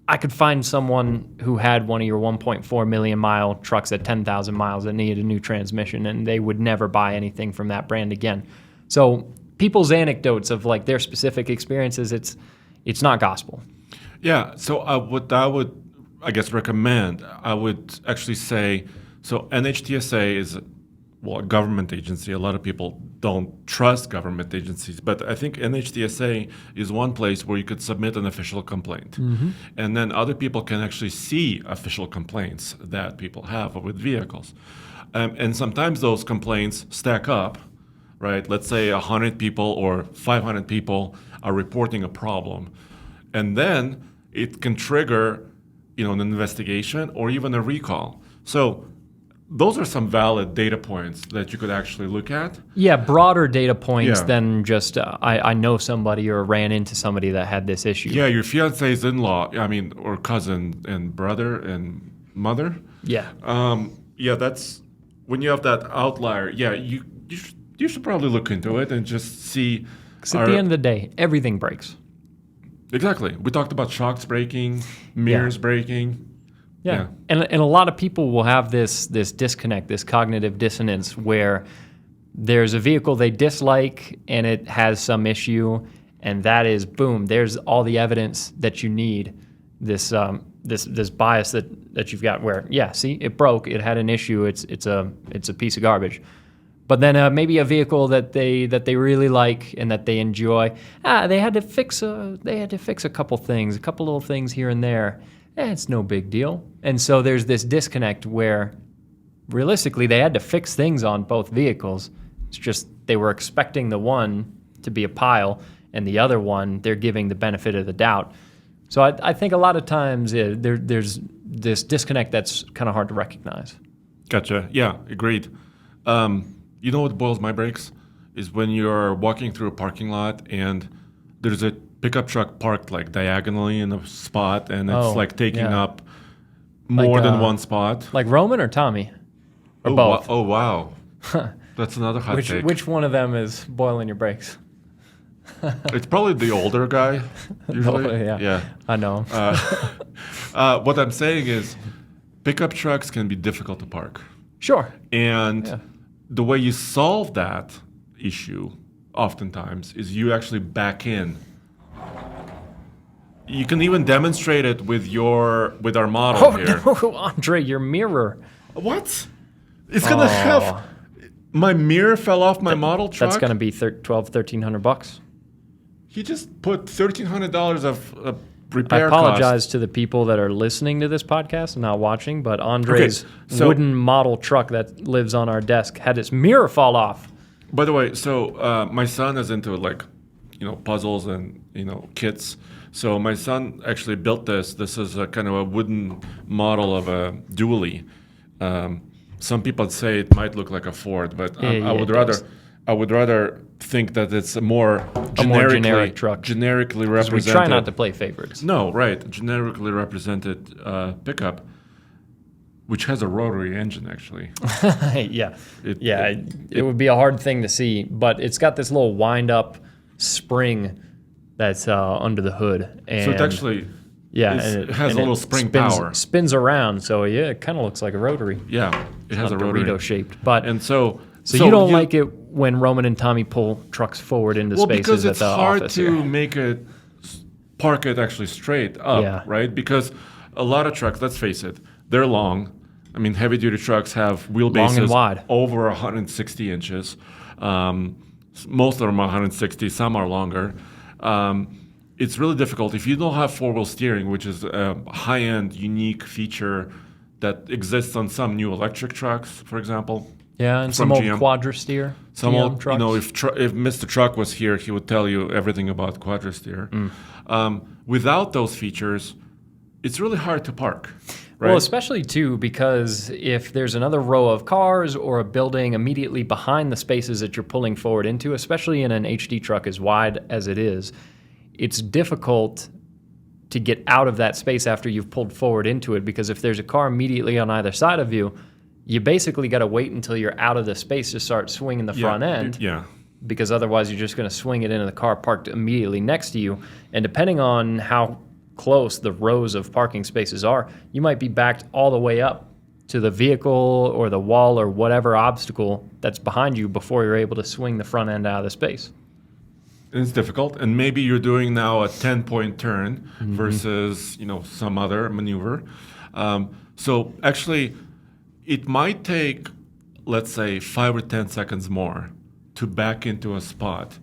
I could find someone who had one of your 1.4 million mile trucks at 10,000 miles that needed a new transmission, and they would never buy anything from that brand again. So people's anecdotes of like their specific experiences, it's not gospel. Yeah. So what I would, I guess, recommend, I would actually say, so NHTSA is a government agency. A lot of people don't trust government agencies, but I think NHTSA is one place where you could submit an official complaint. Mm-hmm. And then other people can actually see official complaints that people have with vehicles. And sometimes those complaints stack up, right? Let's say 100 people or 500 people are reporting a problem. And then it can trigger, an investigation or even a recall. So those are some valid data points that you could actually look at. Yeah, broader data points than just I know somebody or ran into somebody that had this issue. Yeah, your fiance's in-law, or cousin and brother and mother. Yeah. That's when you have that outlier. Yeah, you should probably look into it and just see. Because at the end of the day, everything breaks. Exactly. We talked about shocks breaking, mirrors breaking. Yeah. And a lot of people will have this disconnect, this cognitive dissonance, where there's a vehicle they dislike and it has some issue, and that is, boom, there's all the evidence that you need, this bias that you've got where, see, it broke, it had an issue, it's a piece of garbage. But then maybe a vehicle that they really like and that they enjoy, they had to fix a couple things, a couple little things here and there. It's no big deal. And so there's this disconnect where realistically they had to fix things on both vehicles. It's just they were expecting the one to be a pile and the other one they're giving the benefit of the doubt. So I think a lot of times there's this disconnect that's kind of hard to recognize. Gotcha. Yeah, agreed. You know what boils my brakes is when you're walking through a parking lot and there's a pickup truck parked like diagonally in a spot, and it's taking up more than one spot. Like Roman or Tommy? Or both? Oh, wow. That's another hot take. Which one of them is boiling your brakes? It's probably the older guy, usually. Yeah. I know. What I'm saying is pickup trucks can be difficult to park. Sure. And the way you solve that issue oftentimes is you actually back in. You can even demonstrate it with our model here. No, Andre, your mirror. What? It's going to have... My mirror fell off my model truck? That's going to be $1,300. He just put $1,300 of repair costs. I apologize to the people that are listening to this podcast and not watching, but Andre's wooden model truck that lives on our desk had its mirror fall off. By the way, my son is into puzzles and kits. So my son actually built this. This is a kind of a wooden model of a dually. Some people say it might look like a Ford, but I would rather think that it's a more generic truck. Generically represented. We try not to play favorites. No, right. Generically represented pickup, which has a rotary engine, actually. Yeah. It would be a hard thing to see, but it's got this little wind-up spring that's under the hood. And so it actually it has a little spring power. Spins around, so it kind of looks like a rotary. Yeah, it has a rotary. Dorito-shaped. But and so you don't like it when Roman and Tommy pull trucks forward into spaces at the office. Because it's hard to park it actually straight up, right? Because a lot of trucks, let's face it, they're long. I mean, heavy-duty trucks have wheelbases long and wide. Over 160 inches. Most of them are 160, some are longer. It's really difficult. If you don't have four-wheel steering, which is a high-end, unique feature that exists on some new electric trucks, for example. Yeah, and some old quadra-steer trucks. If Mr. Truck was here, he would tell you everything about quadra-steer. Without those features, it's really hard to park. Right? Well, especially, too, because if there's another row of cars or a building immediately behind the spaces that you're pulling forward into, especially in an HD truck as wide as it is, it's difficult to get out of that space after you've pulled forward into it, because if there's a car immediately on either side of you, you basically got to wait until you're out of the space to start swinging the front end. Yeah. Because otherwise you're just going to swing it into the car parked immediately next to you. And depending on how close the rows of parking spaces are, you might be backed all the way up to the vehicle or the wall or whatever obstacle that's behind you before you're able to swing the front end out of the space. It's difficult, and maybe you're doing now a 10-point turn versus some other maneuver. So actually, it might take, let's say, 5 or 10 seconds more to back into a spot.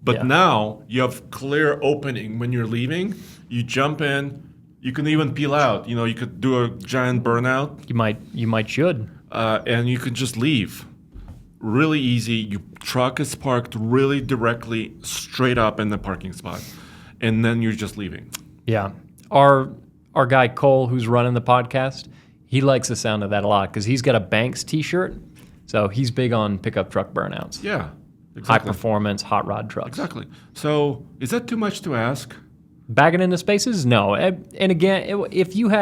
But now you have clear opening when you're leaving. You jump in. You can even peel out. You could do a giant burnout. You should. And you can just leave. Really easy. Your truck is parked really directly straight up in the parking spot, and then you're just leaving. Yeah. Our guy Cole, who's running the podcast, he likes the sound of that a lot because he's got a Banks t-shirt, so he's big on pickup truck burnouts. Yeah, exactly. High performance, hot rod trucks. Exactly. So is that too much to ask? Backing into spaces? No. And again, if you've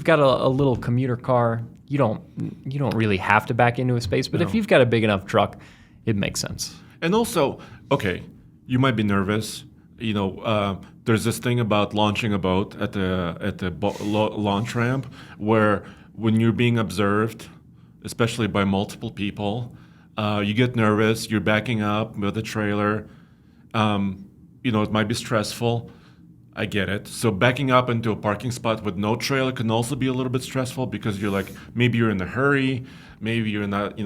got a little commuter car, you don't really have to back into a space, but if you've got a big enough truck, it makes sense. And also, okay, you might be nervous. There's this thing about launching a boat at the launch ramp where when you're being observed, especially by multiple people, you get nervous. You're backing up with a trailer. It might be stressful. I get it. So backing up into a parking spot with no trailer can also be a little bit stressful because you're like, maybe you're in a hurry, maybe you're not,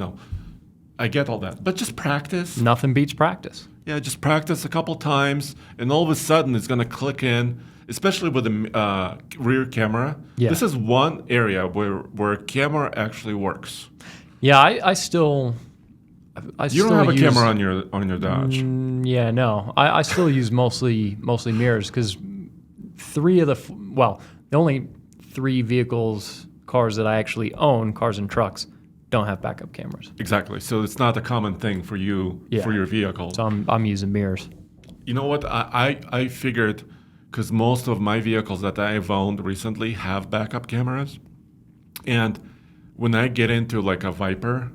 I get all that. But just practice. Nothing beats practice. Yeah, just practice a couple times, and all of a sudden it's going to click in, especially with the rear camera. Yeah. This is one area where camera actually works. Yeah, I still you don't have a camera on your Dodge. No. I still use mostly mirrors because the only 3 cars that I actually own, cars and trucks, don't have backup cameras. Exactly. So it's not a common thing for you for your vehicle. So I'm using mirrors. You know what? I figured because most of my vehicles that I've owned recently have backup cameras, and when I get into like a Viper,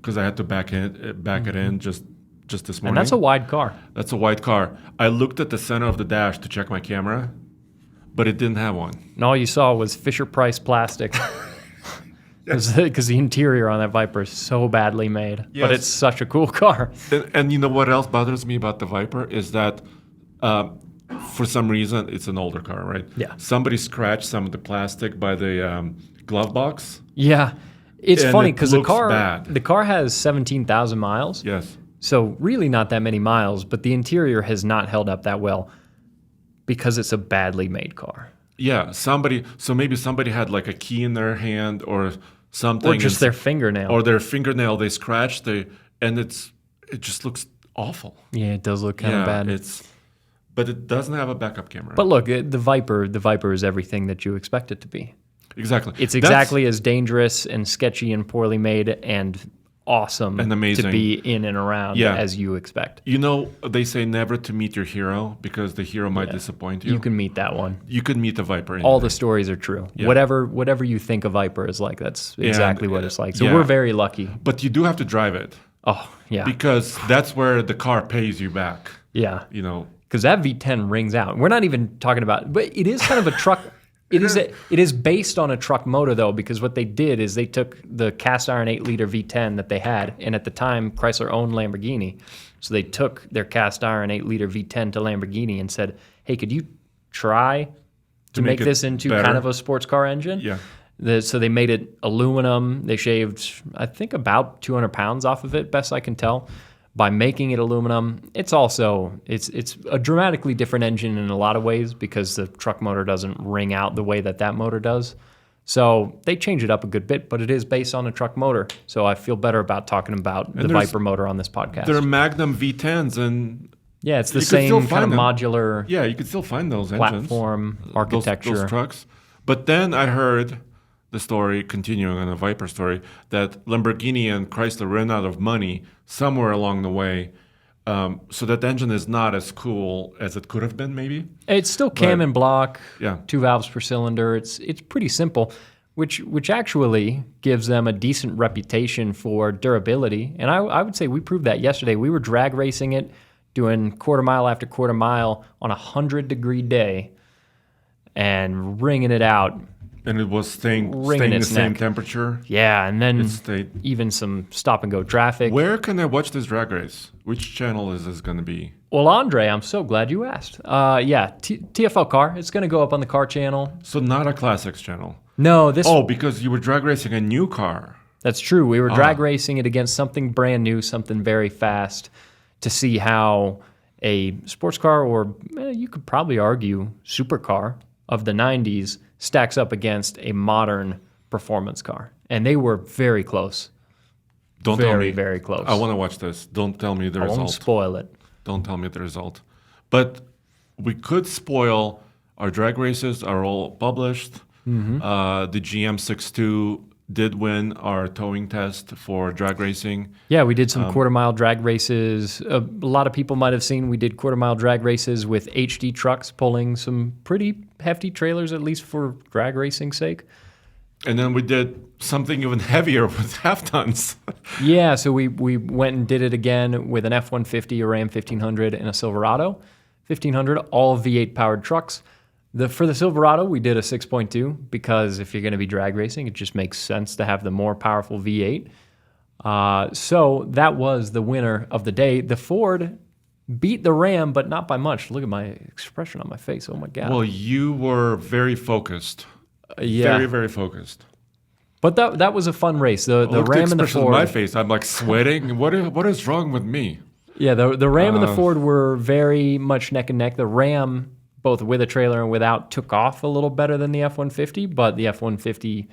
because I had to back it in just this morning. And that's a wide car. That's a wide car. I looked at the center of the dash to check my camera, but it didn't have one. And all you saw was Fisher-Price plastic. Because the interior on that Viper is so badly made. Yes. But it's such a cool car. And you know what else bothers me about the Viper is that for some reason, it's an older car, right? Yeah. Somebody scratched some of the plastic by the glove box. Yeah. It's funny because the car has 17,000 miles. Yes. So really not that many miles, but the interior has not held up that well because it's a badly made car. Yeah, maybe somebody had like a key in their hand or something. Or just their fingernail. Or their fingernail, they scratched, and it just looks awful. Yeah, it does look kind of bad. But it doesn't have a backup camera. But look, the Viper is everything that you expect it to be. Exactly. It's exactly as dangerous and sketchy and poorly made and awesome and amazing to be in and around as you expect. You know, they say never to meet your hero because the hero might disappoint you. You can meet that one. You could meet the Viper. Anyway. All the stories are true. Yeah. Whatever you think a Viper is like, that's exactly what it's like. So we're very lucky. But you do have to drive it. Oh, yeah. Because that's where the car pays you back. Yeah. You know. Because that V10 rings out. We're not even talking about, but it is kind of a truck. It is based on a truck motor, though, because what they did is they took the cast iron 8-liter V10 that they had, and at the time, Chrysler owned Lamborghini. So they took their cast iron 8-liter V10 to Lamborghini and said, hey, could you try to make this into better? Kind of a sports car engine? Yeah. So they made it aluminum. They shaved, I think, about 200 pounds off of it, best I can tell. By making it aluminum, it's a dramatically different engine in a lot of ways because the truck motor doesn't ring out the way that motor does. So they change it up a good bit, but it is based on a truck motor. So I feel better about talking about the Viper motor on this podcast. They're Magnum V10s, and it's the same kind of modular. Yeah, you could still find those platform engines, architecture, those trucks. But then I heard the story, continuing on the Viper story, that Lamborghini and Chrysler ran out of money somewhere along the way, so that engine is not as cool as it could have been, maybe. It's still cam and block, 2 valves per cylinder. It's pretty simple, which actually gives them a decent reputation for durability. And I would say we proved that yesterday. We were drag racing it, doing quarter mile after quarter mile on a 100-degree day and wringing it out. And it was staying the same temperature? Yeah, and then even some stop-and-go traffic. Where can I watch this drag race? Which channel is this going to be? Well, Andre, I'm so glad you asked. TFL Car. It's going to go up on the car channel. So not a classics channel? No. Because you were drag racing a new car. That's true. We were drag racing it against something brand new, something very fast, to see how a sports car, or you could probably argue supercar of the 90s, stacks up against a modern performance car. And they were very close. Don't tell me. Very close. I want to watch this. Don't tell me the result. I won't spoil it. Don't tell me the result. But we could spoil our drag races are all published. Mm-hmm. The GM 6.2 did win our towing test for drag racing. Yeah, we did some quarter-mile drag races. A lot of people might have seen we did quarter-mile drag races with HD trucks pulling some pretty hefty trailers, at least for drag racing's sake. And then we did something even heavier with half-tons. Yeah, so we went and did it again with an F-150, a Ram 1500, and a Silverado 1500, all V8-powered trucks. For the Silverado, we did a 6.2 because if you're going to be drag racing, it just makes sense to have the more powerful V8. So that was the winner of the day. The Ford beat the Ram, but not by much. Look at my expression on my face. Oh, my God. Well, you were very focused. Yeah. Very, very focused. But that was a fun race. The Ram and the Ford. On my face, I'm like sweating. What is wrong with me? Yeah, the Ram and the Ford were very much neck and neck. The Ram, both with a trailer and without, took off a little better than the F-150, but the F-150,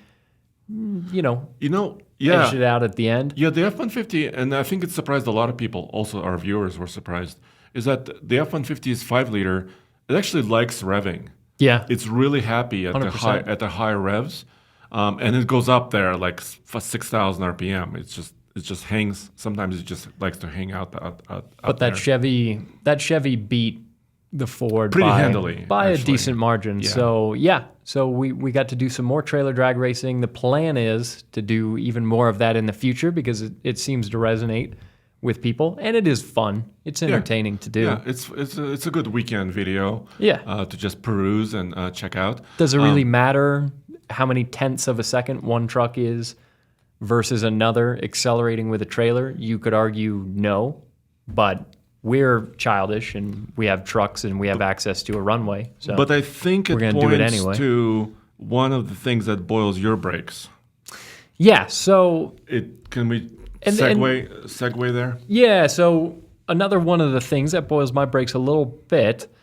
edged it out at the end. Yeah, the F-150, and I think it surprised a lot of people, also our viewers were surprised, is that the F-150 is 5-liter. It actually likes revving. Yeah. It's really happy at 100%. the high revs, and it goes up there like 6,000 RPM. It just hangs. Sometimes it just likes to hang out. But that Chevy beat the Ford pretty handily by a decent margin. Yeah. So we got to do some more trailer drag racing. The plan is to do even more of that in the future because it seems to resonate with people, and it is fun. It's entertaining to do. Yeah, it's a good weekend video. Yeah, to just peruse and check out. Does it really matter how many tenths of a second one truck is versus another accelerating with a trailer? You could argue no, but we're childish and we have trucks and we have access to a runway. So but I think it points to one of the things that boils your brakes. Yeah. So can we segue there? Yeah. So another one of the things that boils my brakes a little bit.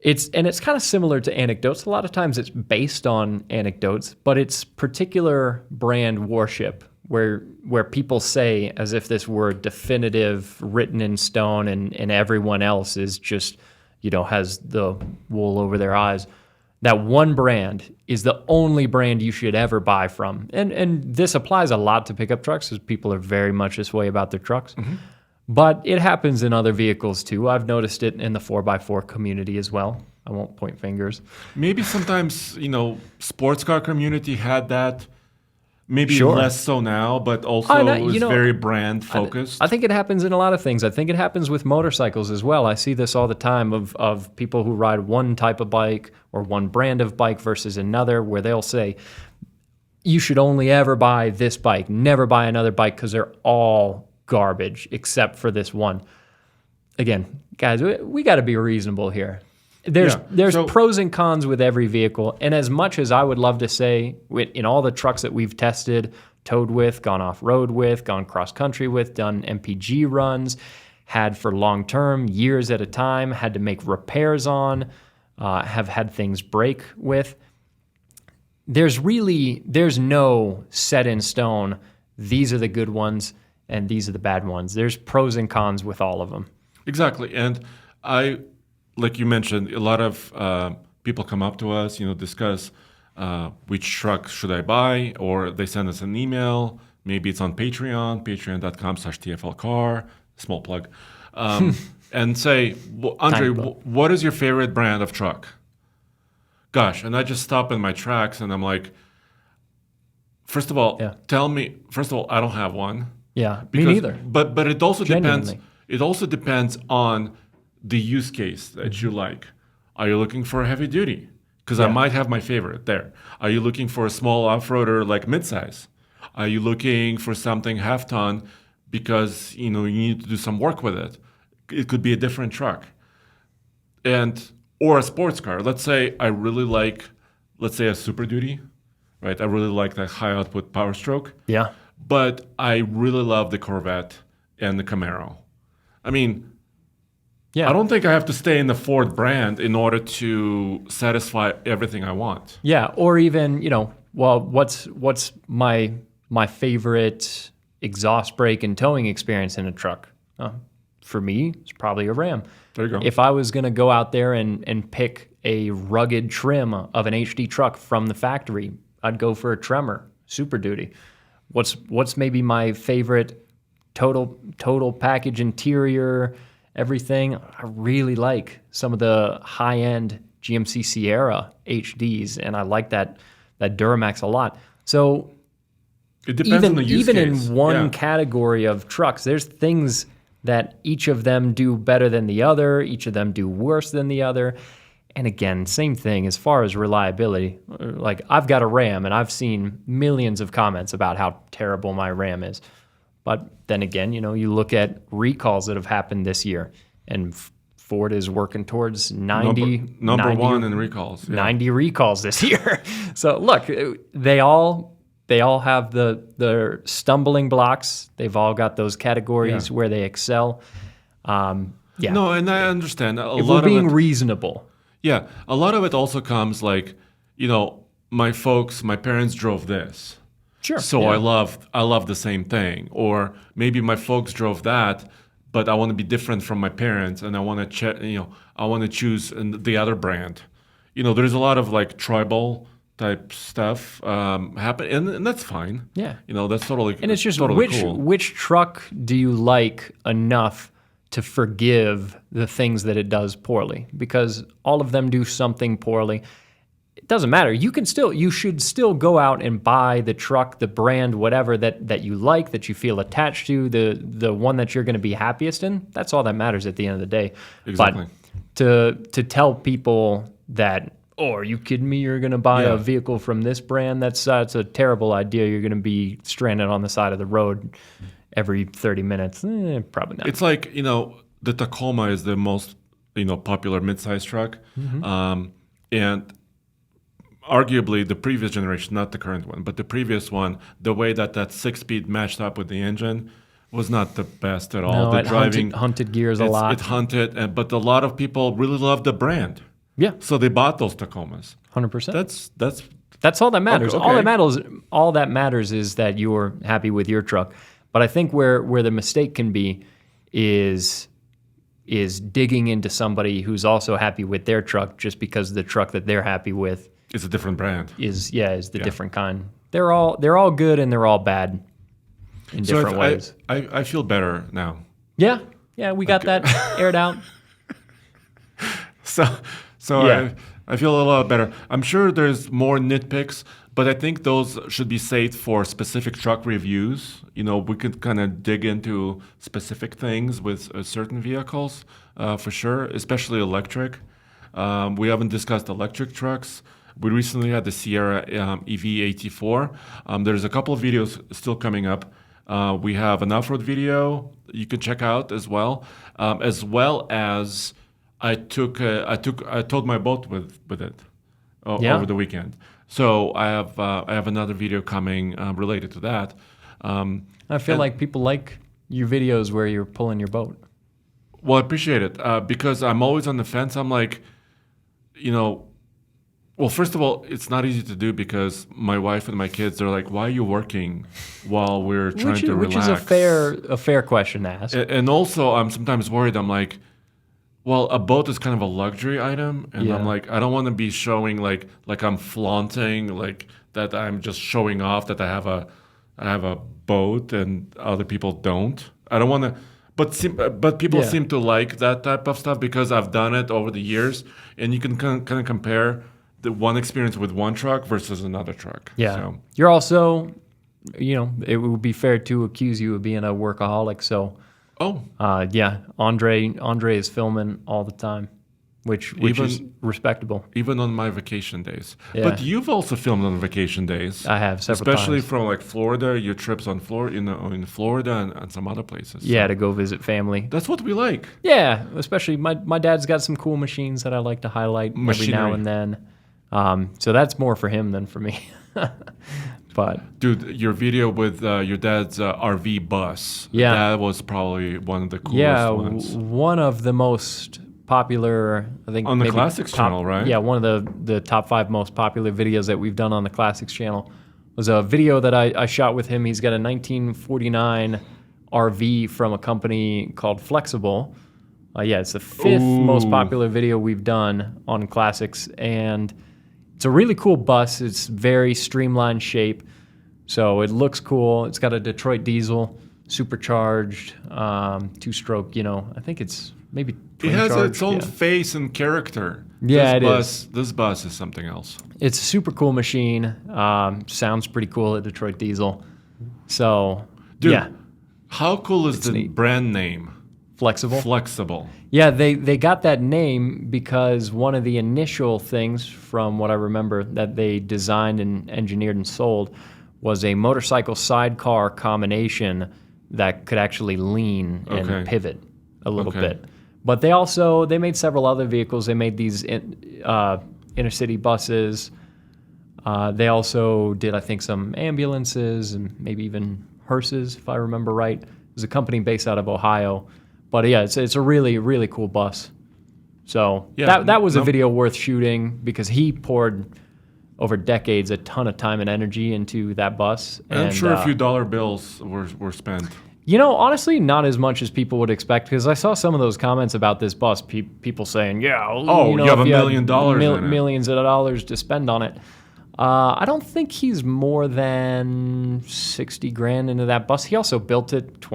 It's kind of similar to anecdotes. A lot of times it's based on anecdotes, but it's particular brand warship where people say, as if this were definitive, written in stone, and everyone else is just, has the wool over their eyes, that one brand is the only brand you should ever buy from. And this applies a lot to pickup trucks, because people are very much this way about their trucks. Mm-hmm. But it happens in other vehicles too. I've noticed it in the 4x4 community as well. I won't point fingers. Maybe sometimes, sports car community had that. Maybe sure. less so now, but also it was very brand focused. I think it happens in a lot of things. I think it happens with motorcycles as well. I see this all the time of people who ride one type of bike or one brand of bike versus another, where they'll say, you should only ever buy this bike, never buy another bike, because they're all garbage except for this one. Again, guys, we got to be reasonable here. There's pros and cons with every vehicle, and as much as I would love to say, in all the trucks that we've tested, towed with, gone off-road with, gone cross-country with, done MPG runs, had for long-term, years at a time, had to make repairs on, have had things break with, there's no set in stone, these are the good ones, and these are the bad ones. There's pros and cons with all of them. Exactly, and like you mentioned, a lot of people come up to us, discuss which truck should I buy, or they send us an email. Maybe it's on Patreon, patreon.com/TFLcar, small plug, and say, Andre, what is your favorite brand of truck? Gosh, and I just stop in my tracks and I'm like, first of all, tell me, I don't have one. Yeah, me neither. But it also Genuinely. depends. It also depends on the use case that you like. Are you looking for a heavy duty? Because I might have my favorite there. Are you looking for a small off-roader like midsize? Are you looking for something half-ton because you need to do some work with it? It could be a different truck. Or a sports car. Let's say I really like, a Super Duty, right? I really like that high output power stroke. Yeah. But I really love the Corvette and the Camaro. I mean, I don't think I have to stay in the Ford brand in order to satisfy everything I want. Yeah, or even, what's my favorite exhaust brake and towing experience in a truck? For me, it's probably a Ram. There you go. If I was going to go out there and pick a rugged trim of an HD truck from the factory, I'd go for a Tremor, Super Duty. What's maybe my favorite total package interior, everything? I really like some of the high-end GMC Sierra HDs, and I like that Duramax a lot. So it depends on the use case. Even in one category of trucks, there's things that each of them do better than the other, each of them do worse than the other. And again, same thing as far as reliability. Like, I've got a Ram, and I've seen millions of comments about how terrible my Ram is. But then again, you look at recalls that have happened this year, and Ford is working towards 90 number one in recalls. 90 recalls this year. So look, they all have their stumbling blocks. They've all got those categories where they excel. No, and I understand. If we're being reasonable. Yeah, a lot of it also comes like, my parents drove this. Sure. So I love the same thing. Or maybe my folks drove that, but I want to be different from my parents, and I want to choose the other brand. There's a lot of like tribal type stuff happen, and that's fine. Yeah. That's totally. And it's just totally cool. Which truck do you like enough to forgive the things that it does poorly? Because all of them do something poorly. It doesn't matter. You should still go out and buy the truck, the brand, whatever that you like, that you feel attached to, the one that you're going to be happiest in. That's all that matters at the end of the day. Exactly. But to tell people that, are you kidding me? You're going to buy a vehicle from this brand? That's a terrible idea. You're going to be stranded on the side of the road every 30 minutes. Probably not. It's like, the Tacoma is the most, popular midsize truck. Mm-hmm. And arguably the previous generation, not the current one, but the previous one, the way that 6-speed matched up with the engine was not the best at all. No, the driving hunted gears a lot. It hunted, but a lot of people really loved the brand. Yeah. So they bought those Tacomas. 100%. That's That's all that matters. Okay. All that matters is that you're happy with your truck. But I think where the mistake can be is digging into somebody who's also happy with their truck just because the truck that they're happy with It's a different brand. is the different kind. They're all good and they're all bad in different ways. I feel better now. Yeah, we got that aired out. So Yeah. I feel a lot better. I'm sure there's more nitpicks, but I think those should be saved for specific truck reviews. We could kind of dig into specific things with certain vehicles, for sure, especially electric. We haven't discussed electric trucks. We recently had the Sierra EV84. There's a couple of videos still coming up. We have an off-road video you can check out as well as I towed my boat with it over the weekend. So I have another video coming related to that. I feel like people like your videos where you're pulling your boat. Well, I appreciate it because I'm always on the fence. I'm like, well, first of all, it's not easy to do because my wife and my kids, they're like, why are you working while we're trying to relax? Which is a fair question to ask. And also, I'm sometimes worried. I'm like, well, a boat is kind of a luxury item. And I'm like, I don't want to be showing like I'm flaunting, like that I'm just showing off that I have a boat and other people don't. I don't want to. But people seem to like that type of stuff because I've done it over the years. And you can kind of compare the one experience with one truck versus another truck. Yeah. So. You're also, it would be fair to accuse you of being a workaholic. So, Andre is filming all the time, which is respectable. Even on my vacation days. Yeah. But you've also filmed on vacation days. I have several especially times. from like Florida, your trips on Florida, in Florida and some other places. Yeah, to go visit family. That's what we like. Yeah, especially my dad's got some cool machines that I like to highlight every now and then. So that's more for him than for me. But dude, your video with your dad's RV bus, that was probably one of the coolest ones. One of the most popular, I think. On the Classics channel, right? Yeah, one of the top 5 most popular videos that we've done on the Classics channel was a video that I shot with him. He's got a 1949 RV from a company called Flexible. It's the 5th most popular video we've done on Classics, and it's a really cool bus. It's very streamlined shape, so it looks cool. It's got a Detroit diesel, supercharged, 2-stroke. I think it's maybe twin It has charged, its own face and character. Yeah, This bus is something else. It's a super cool machine. Sounds pretty cool at Detroit diesel. So, dude, how cool is the brand name? Flexible. Yeah, they got that name because one of the initial things, from what I remember, that they designed and engineered and sold was a motorcycle sidecar combination that could actually lean and pivot a little bit. But they made several other vehicles. They made these intercity buses. They also did, I think, some ambulances and maybe even hearses, if I remember right. It was a company based out of Ohio. But yeah, it's a really, really cool bus. So that was a video worth shooting because he poured over decades a ton of time and energy into that bus. And I'm sure a few dollar bills were spent. Honestly, not as much as people would expect because I saw some of those comments about this bus. People saying, you have $1 million in it. Millions of dollars to spend on it. I don't think he's more than $60,000 into that bus. He also built it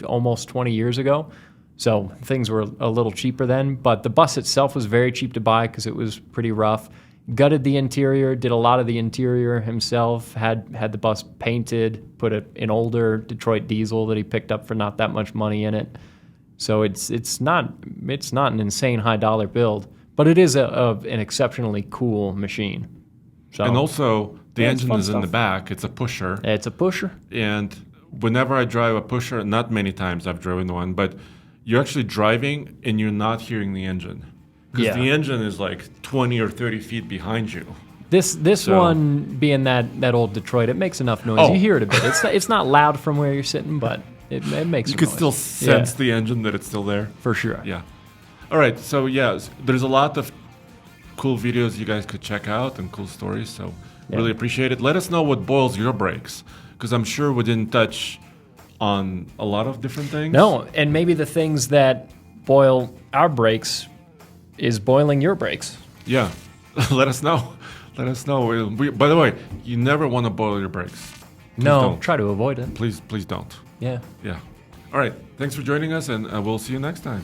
almost 20 years ago, so things were a little cheaper then. But the bus itself was very cheap to buy because it was pretty rough. Gutted the interior, did a lot of the interior himself. Had the bus painted, put an older Detroit diesel that he picked up for not that much money in it. So it's not an insane high dollar build, but it is an exceptionally cool machine. So, and also, the engine is in the back. It's a pusher. It's a pusher. And whenever I drive a pusher, not many times I've driven one, but you're actually driving and you're not hearing the engine. Because the engine is like 20 or 30 feet behind you. This one, being that old Detroit, it makes enough noise. You hear it a bit. It's not loud from where you're sitting, but it makes You could noise. still sense the engine, that it's still there. For sure. Yeah. All right, so there's a lot of cool videos you guys could check out and cool stories. So really appreciate it. Let us know what boils your brakes, because I'm sure we didn't touch on a lot of different things. No, and maybe the things that boil our brakes is boiling your brakes. Yeah, let us know. Let us know. By the way, you never want to boil your brakes. Please don't. Try to avoid it. Please don't. Yeah. Yeah. All right. Thanks for joining us, and we'll see you next time.